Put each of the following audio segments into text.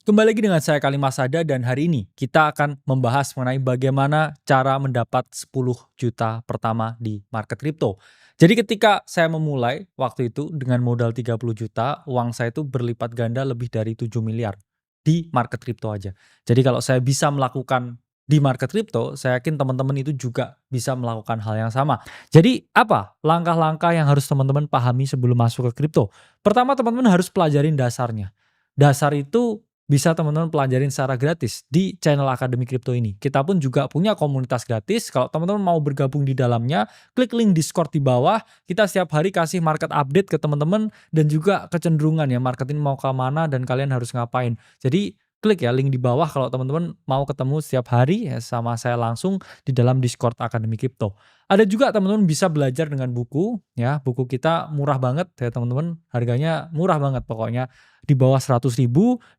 Kembali lagi dengan saya Kali Masada dan hari ini kita akan membahas mengenai bagaimana cara mendapat 10 juta pertama di market kripto. Jadi ketika saya memulai waktu itu dengan modal 30 juta, uang saya itu berlipat ganda lebih dari 7 miliar di market kripto aja. Jadi kalau saya bisa melakukan di market kripto, saya yakin teman-teman itu juga bisa melakukan hal yang sama. Jadi apa langkah-langkah yang harus teman-teman pahami sebelum masuk ke kripto? Pertama, teman-teman harus pelajarin dasarnya. Dasar itu bisa teman-teman pelajarin secara gratis di channel Akademi Kripto ini. Kita pun juga punya komunitas gratis. Kalau teman-teman mau bergabung di dalamnya, klik link Discord di bawah. Kita setiap hari kasih market update ke teman-teman dan juga kecenderungan ya market ini mau ke mana dan kalian harus ngapain. Jadi klik ya link di bawah kalau teman-teman mau ketemu setiap hari ya sama saya langsung di dalam Discord Akademi Kripto. Ada juga teman-teman bisa belajar dengan buku ya. Buku kita murah banget ya teman-teman. Harganya murah banget pokoknya di bawah 100.000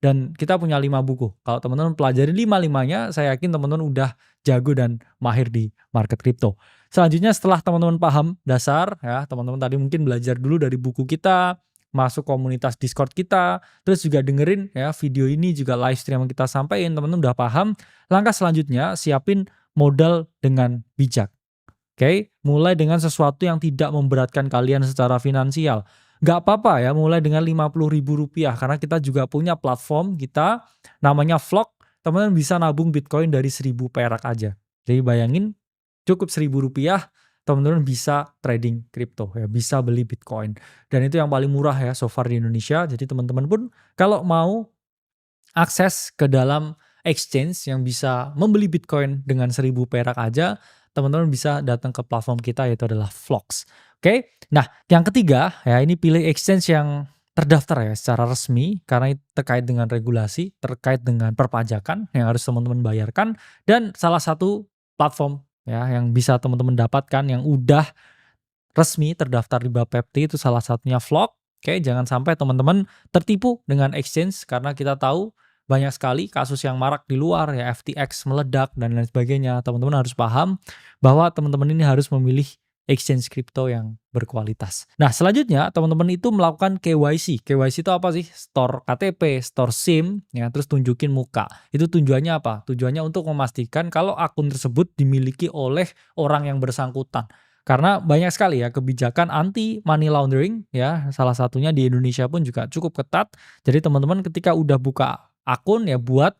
dan kita punya 5 buku. Kalau teman-teman pelajari 5-5-nya, saya yakin teman-teman udah jago dan mahir di market kripto. Selanjutnya setelah teman-teman paham dasar ya, teman-teman tadi mungkin belajar dulu dari buku kita, masuk komunitas Discord kita, terus juga dengerin ya video ini juga live stream yang kita sampaikan, teman-teman udah paham. Langkah selanjutnya siapin modal dengan bijak. Oke, mulai dengan sesuatu yang tidak memberatkan kalian secara finansial. Nggak apa-apa ya mulai dengan Rp50.000 karena kita juga punya platform kita namanya Vlog. Teman-teman bisa nabung Bitcoin dari 1.000 perak aja. Jadi bayangin cukup Rp1.000 teman-teman bisa trading kripto ya, bisa beli Bitcoin. Dan itu yang paling murah ya so far di Indonesia. Jadi teman-teman pun kalau mau akses ke dalam exchange yang bisa membeli Bitcoin dengan 1.000 perak aja, teman-teman bisa datang ke platform kita yaitu adalah Vlogs. Oke. Nah, yang ketiga ya ini pilih exchange yang terdaftar ya secara resmi karena itu terkait dengan regulasi, terkait dengan perpajakan yang harus teman-teman bayarkan dan salah satu platform ya yang bisa teman-teman dapatkan yang udah resmi terdaftar di Bapepti itu salah satunya Vlog. Oke, jangan sampai teman-teman tertipu dengan exchange karena kita tahu banyak sekali kasus yang marak di luar ya FTX meledak dan lain sebagainya. Teman-teman harus paham bahwa teman-teman ini harus memilih exchange kripto yang berkualitas. Nah, selanjutnya teman-teman itu melakukan KYC. KYC itu apa sih? Store KTP, store SIM, ya, terus tunjukin muka. Itu tujuannya apa? Tujuannya untuk memastikan kalau akun tersebut dimiliki oleh orang yang bersangkutan. Karena banyak sekali ya kebijakan anti money laundering ya, salah satunya di Indonesia pun juga cukup ketat. Jadi teman-teman ketika udah buka akun ya buat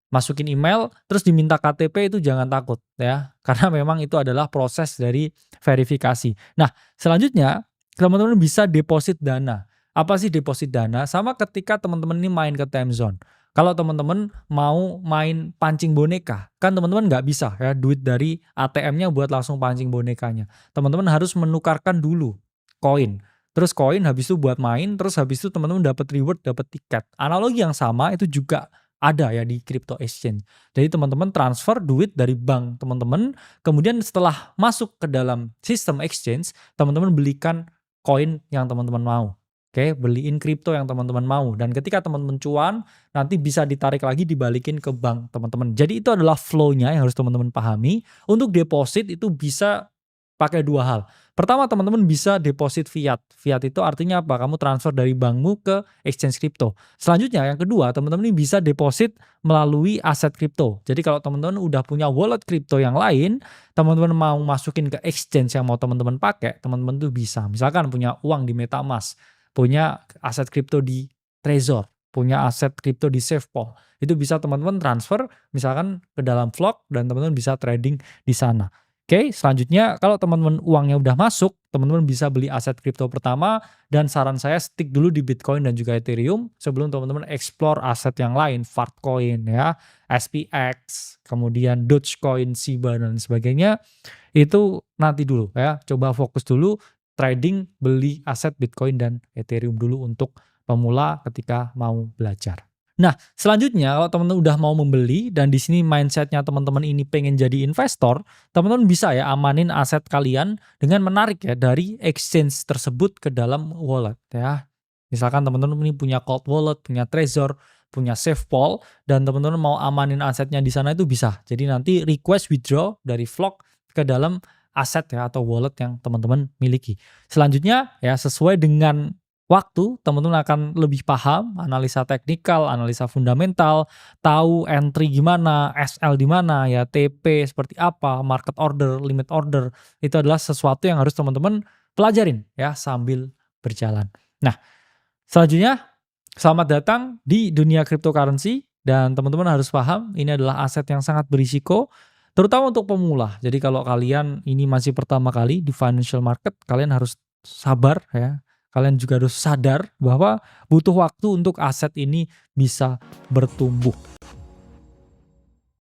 masukin email terus diminta KTP itu jangan takut ya. Karena memang itu adalah proses dari verifikasi. Nah, selanjutnya teman-teman bisa deposit dana. Apa sih deposit dana? Sama ketika teman-teman ini main ke time zone. Kalau teman-teman mau main pancing boneka, kan teman-teman nggak bisa ya duit dari ATM-nya buat langsung pancing bonekanya. Teman-teman harus menukarkan dulu koin. Terus koin habis itu buat main, terus habis itu teman-teman dapat reward, dapat tiket. Analogi yang sama itu juga ada ya di crypto exchange. Jadi teman-teman transfer duit dari bank teman-teman, kemudian setelah masuk ke dalam sistem exchange, teman-teman belikan koin yang teman-teman mau. Oke, beliin kripto yang teman-teman mau. Dan ketika teman-teman cuan, nanti bisa ditarik lagi dibalikin ke bank teman-teman. Jadi itu adalah flow-nya yang harus teman-teman pahami. Untuk deposit itu bisa pakai dua hal. Pertama, teman-teman bisa deposit fiat. Fiat itu artinya apa? Kamu transfer dari bankmu ke exchange kripto. Selanjutnya, yang kedua, teman-teman ini bisa deposit melalui aset kripto. Jadi kalau teman-teman udah punya wallet kripto yang lain, teman-teman mau masukin ke exchange yang mau teman-teman pakai, teman-teman tuh bisa. Misalkan punya uang di MetaMask, punya aset kripto di Trezor, punya aset kripto di SafePol. Itu bisa teman-teman transfer misalkan ke dalam Vlog dan teman-teman bisa trading di sana. Oke, selanjutnya kalau teman-teman uangnya udah masuk, teman-teman bisa beli aset kripto pertama dan saran saya stick dulu di Bitcoin dan juga Ethereum sebelum teman-teman explore aset yang lain, Fartcoin ya, SPX, kemudian Dogecoin, Shiba dan sebagainya. Itu nanti dulu ya, coba fokus dulu trading beli aset Bitcoin dan Ethereum dulu untuk pemula ketika mau belajar. Nah, selanjutnya kalau teman-teman udah mau membeli dan di sini mindsetnya teman-teman ini pengen jadi investor, teman-teman bisa ya amanin aset kalian dengan menarik ya dari exchange tersebut ke dalam wallet ya. Misalkan teman-teman ini punya cold wallet, punya Trezor, punya SafePol dan teman-teman mau amanin asetnya di sana itu bisa. Jadi nanti request withdraw dari Vlog ke dalam aset ya atau wallet yang teman-teman miliki. Selanjutnya ya sesuai dengan waktu, teman-teman akan lebih paham analisa teknikal, analisa fundamental, tahu entry gimana, SL di mana, ya TP seperti apa, market order, limit order. Itu adalah sesuatu yang harus teman-teman pelajarin ya sambil berjalan. Nah, selanjutnya selamat datang di dunia cryptocurrency dan teman-teman harus paham ini adalah aset yang sangat berisiko terutama untuk pemula. Jadi kalau kalian ini masih pertama kali di financial market, kalian harus sabar ya. Kalian juga harus sadar bahwa butuh waktu untuk aset ini bisa bertumbuh.